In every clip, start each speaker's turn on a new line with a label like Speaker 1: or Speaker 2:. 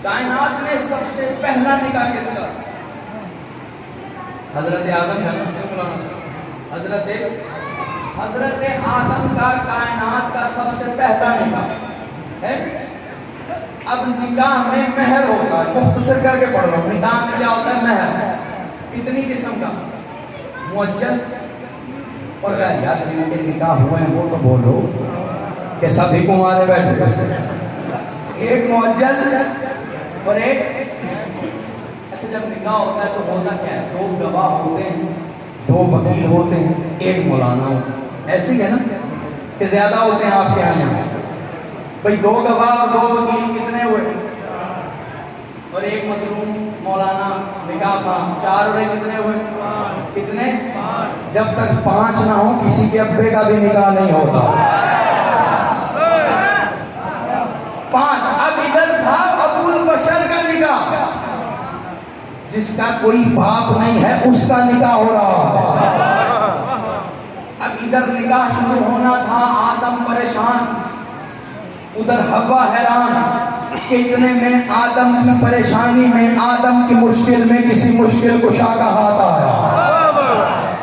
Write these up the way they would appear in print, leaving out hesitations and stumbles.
Speaker 1: کائنات میں سب سے پہلا نکاح کس کا؟ حضرت آدم کا، حضرت آدم کا کائنات کا سب سے پہلا نکاح ہے۔ اب نکاح میں مہر ہوتا ہے، مختصر کر کے پڑھ رہا ہوں، نکاح میں کیا ہوتا ہے؟ مہر کتنی قسم کا؟ معجل اور غیر۔ یار جن کے نکاح ہوئے ہیں وہ تو بولو کہ سبھی کمارے بیٹھے، ایک معجل اور ایک۔ اچھا جب نکاح ہوتا ہے تو ہوتا کیا ہے؟ دو گواہ ہوتے ہیں، دو وکیل ہوتے ہیں، ایک مولانا ہوتا ہے، ایسے ہی ہے نا کہ زیادہ ہوتے ہیں آپ کے یہاں؟ بھئی دو گواہ اور دو وکیل کتنے ہوئے؟ اور ایک مظلوم مولانا نکاح خواہ، چار اور ایک کتنے ہوئے؟ کتنے؟ جب تک پانچ نہ ہو کسی کے ابے کا بھی نکاح نہیں ہوتا۔ پانچ۔ اب ادھر تھا ابو البشر کا نکاح، جس کا کوئی باپ نہیں ہے اس کا نکاح ہو رہا ہے۔ اب ادھر نکاح شروع ہونا تھا، آدم پریشان، ادھر حوا حیران کہ اتنے میں آدم کی پریشانی میں، آدم کی مشکل میں کسی مشکل کشا کا ہاتھ آیا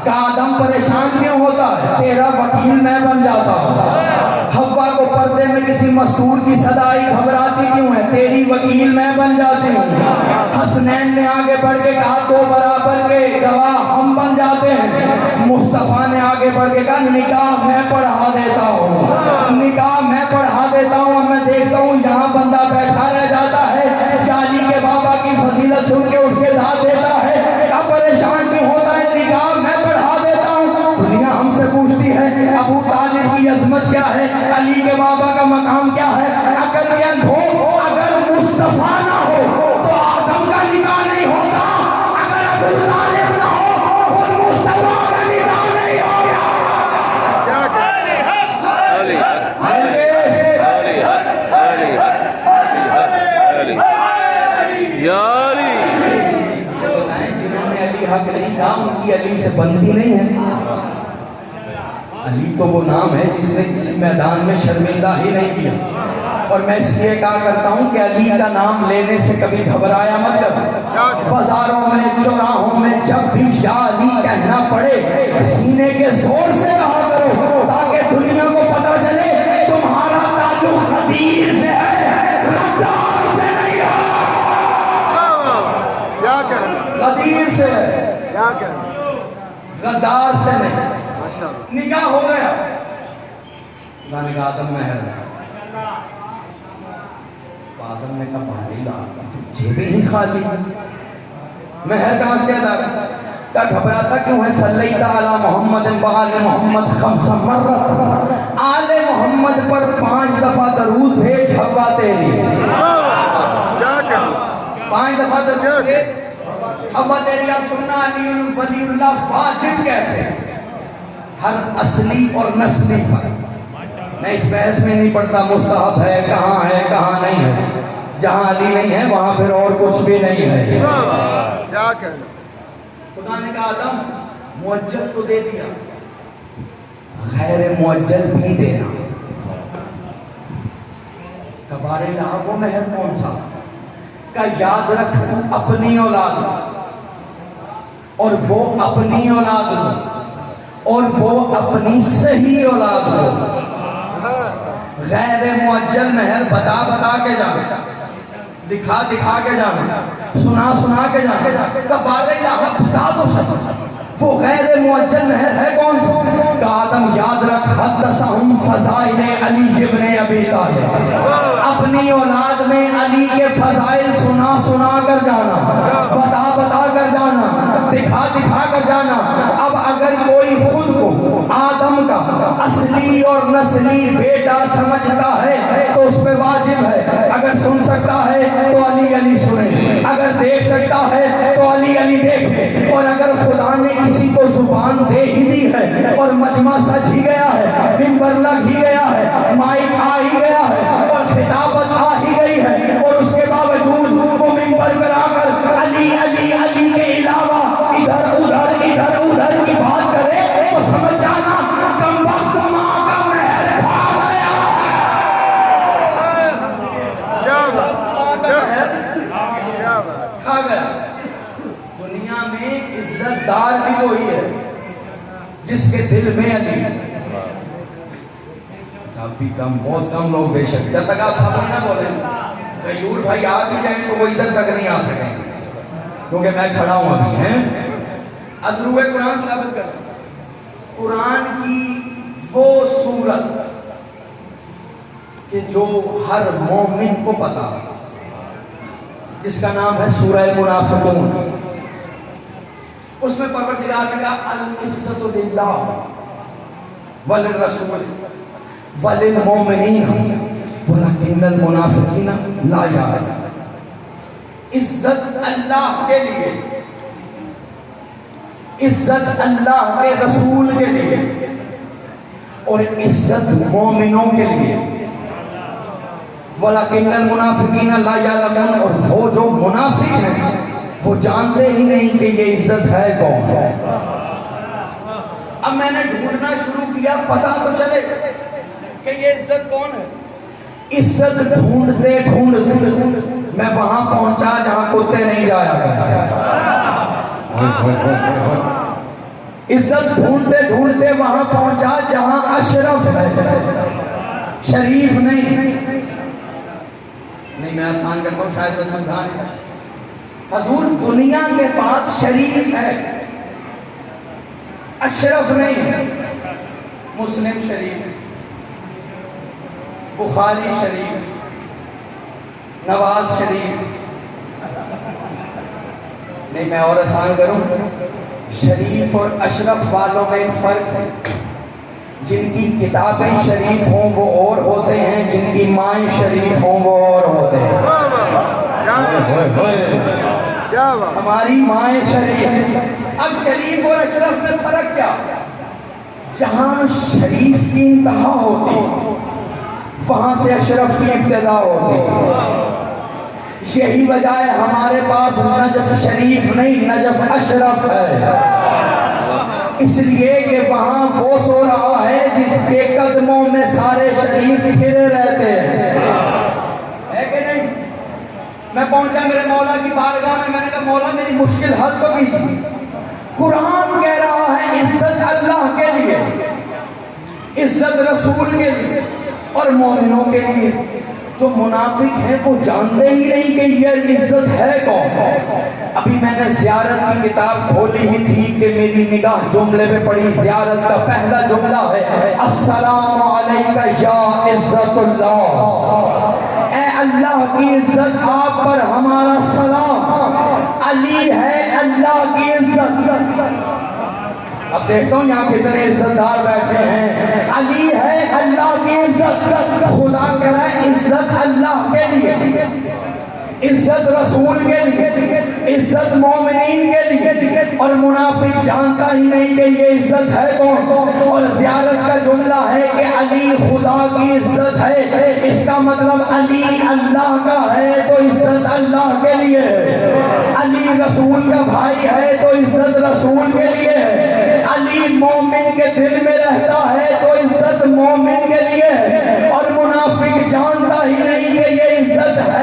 Speaker 1: کہ آدم پریشان کیوں ہوتا ہے؟ تیرا وکیل میں بن جاتا ہوں۔ حوا کو پردے میں کسی مستور کی صدائی گھبراتی کیوں ہے؟ تیری وکیل میں بن جاتی ہوں۔ حسنین نے آگے بڑھ کے کہا دو برابر کے گواہ ہم بن جاتے ہیں۔ مصطفیٰ نے آگے بڑھ کے کہا نکاح میں پڑھا دیتا ہوں، نکاح میں پڑھا دیتا ہوں۔ میں دیکھتا ہوں یہاں بندہ بیٹھا رہ جاتا ہے، چالی کے بابا کی فضیلت سن کے اس کے دھا دیتا ہے، اب پریشان کیوں ہوتا ہے؟ نکاح میں پڑھا دیتا ہوں۔ دنیا ہم سے پوچھتی ہے ابو طالب کی عظمت کیا ہے، علی کے بابا کا مقام کیا ہے؟ عقل کے اندھو، اگر مصطفیٰ نہ ہو تو آدم کا نکاح نہیں ہوتا، اگر ابو طالب نہ ہو خود مصطفیٰ کا نکاح نہیں ہوگا۔ جنہوں نے علی حق نہیں کہا ان کی علی سے بنتی نہیں ہے۔ علی تو وہ نام ہے جس نے کسی میدان میں شرمندہ ہی نہیں کیا، اور میں اس لیے کہا کرتا ہوں کہ علی کا نام لینے سے کبھی گھبرایا مت کرو۔ بازاروں میں، چوراہوں میں جب بھی یا علی کہنا پڑے سینے کے زور سے کہا کرو تاکہ دنیا کو پتہ چلے تمہارا تعلق خدیر سے ہے، غدار سے نہیں ہے۔
Speaker 2: کیا کہنا؟
Speaker 1: خدیر سے ہے،
Speaker 2: کیا کہنا؟
Speaker 1: غدار سے نہیں۔
Speaker 2: ماشاءاللہ۔
Speaker 1: نکاح ہو گیا، خدا نے کہا آدم مہر لگا۔ آدم نے کہا بھاری لاکھ تجھے بھی ہی خالی، مہر کہاں سے ادا کیا؟ گھبراتا کیوں ہے؟ صلیت علی محمد وآل محمد خمس مرات، آل محمد پر 5 دفعہ درود بھیج حوا تیری۔
Speaker 2: کیا کہنا؟
Speaker 1: 5 دفعہ درود بھیج حوا تیری۔ اب سننا علی ولی اللہ واجب کیسے؟ ہر اصلی اور نسلی پر، میں اس بحث میں نہیں پڑھتا مستحب ہے کہاں ہے کہاں نہیں ہے، جہاں علی نہیں ہے وہاں پھر اور کچھ بھی نہیں ہے۔
Speaker 2: کیا کہنا؟
Speaker 1: خدا نے کہا آدم معجل تو دے دیا، غیر معجل بھی دینا۔ کبارے رہا وہ مہر کون سا کا یاد رکھ، اپنی اولاد اور وہ اپنی اولاد اور وہ اپنی صحیح اولاد ہو۔ غیر معجل مہر بتا بتا کے جانا، دکھا دکھا کے جانا، سنا سنا کے جانا، کبارے یہاں بتا دو سب وہ غیر معجل مہر ہے کون سا؟ کہ آدم یاد رکھ حدثہم فضائل علی ابن ابی طالب، اپنی اولاد میں علی کے فضائل سنا سنا کر جانا، بتا بتا کر جانا، دکھا دکھا کر جانا۔ اب اگر کوئی خود کو آدم کا اصلی اور نسلی بیٹا سمجھتا ہے تو اس پہ واجب ہے، اگر سن سکتا ہے تو علی علی سنے، اگر دیکھ سکتا ہے تو علی علی دیکھے، اور اگر خدا نے کسی کو زبان دے ہی دی ہے اور مجمع سج ہی گیا ہے، منبر لگ ہی گیا ہے، مائک آ ہی گیا ہے اور خطابت آ ہی گئی ہے، اور اس کے باوجود وہ منبر پر آ کر علی علی علی کے علاوہ ادھر ادھر کی بات کرے تو سمجھ جانا کم وقت ماں کا مہر کھا گیا۔ کا محل
Speaker 2: کیا بات
Speaker 1: کھا گیا. دنیا میں عزت دار بھی وہی ہے جس کے دل میں علی. صاحب بھی کم، بہت کم لوگ بے شک. جب تک آپ صبر نہ بولیں غیور بھائی آ بھی جائیں تو وہ ادھر تک نہیں آ سکیں کیونکہ میں کھڑا ہوں ابھی. ہیں ازروح قرآن ثابت کرتا ہوں. قرآن کی وہ سورت کہ جو ہر مومن کو پتا، جس کا نام ہے سورہ منافقون. اس میں پروردگار نے کہا العزت للہ وللرسول وللمؤمنین ولکن المنافقین لا یعلمون. عزت اللہ کے لیے، عزت اللہ کے رسول کے لیے، اور عزت مومنوں کے لیے. وَلَكِنَّ الْمُنَافِقِينَ لَا يَعْلَمُونَ. اور وہ جو منافق ہیں وہ جانتے ہی نہیں کہ یہ عزت ہے کون. اب میں نے ڈھونڈنا شروع کیا، پتہ تو چلے کہ یہ عزت کون ہے. عزت ڈھونڈتے ڈھونڈتے میں وہاں پہنچا جہاں کتے نہیں جایا کرتے. عزت ڈھونڈتے ڈھونڈتے وہاں پہنچا جہاں اشرف ہے، شریف نہیں. میں آسان کرتا ہوں، شاید میں سمجھا نہیں. حضور دنیا کے پاس شریف ہے، اشرف نہیں ہے. مسلم شریف، بخاری شریف، نواز شریف. نہیں میں اور آسان کروں، شریف اور اشرف والوں میں ایک فرق ہے. جن کی کتابیں شریف ہوں وہ اور ہوتے ہیں، جن کی مائیں شریف ہوں وہ اور ہوتے ہیں.
Speaker 2: کیا بات.
Speaker 1: ہماری مائیں شریف. اب شریف اور اشرف میں فرق کیا؟ جہاں شریف کی انتہا ہوتی وہاں سے اشرف کی ابتدا ہوتی. یہی وجہ ہے ہمارے پاس نجف شریف نہیں، نجف اشرف ہے. اس لیے کہ وہاں وہ سو رہا ہے جس کے قدموں میں سارے شریف پھرے رہتے ہیں. ہے کہ نہیں؟ میں پہنچا میرے مولا کی بارگاہ میں نے کہا مولا میری مشکل حل تو کیجیے. قرآن کہہ رہا ہے عزت اللہ کے لیے، عزت رسول کے لیے اور مومنوں کے لیے. جو منافق ہیں وہ جانتے ہی نہیں کہ یہ عزت ہے کون. ابھی میں نے زیارت کی کتاب کھولی ہی تھی کہ میری نگاہ جملے پہ پڑی. زیارت کا پہلا جملہ ہے السلام علیکہ یا عزت اللہ. اے اللہ کی عزت آپ پر ہمارا سلام. علی ہے اللہ کی عزت. اب دیکھتا ہوں یہاں کتنے عزت دار بیٹھے ہیں. علی ہے اللہ کی عزت. خدا کہہ رہا ہے عزت اللہ کے لیے، عزت رسول کے لیے، عزت مومنین کے لیے. اور منافق جانتا ہی نہیں کہ یہ عزت ہے کون. اور زیارت کا جملہ ہے کہ علی خدا کی عزت ہے. اس کا مطلب علی اللہ کا ہے تو عزت اللہ کے لیے ہے. علی رسول کا بھائی ہے تو عزت رسول کے لیے ہے. علی مومن کے دل میں رہتا ہے تو عزت مومن کے لیے ہے. اور منافق جانتا ہی نہیں کہ یہ عزت ہے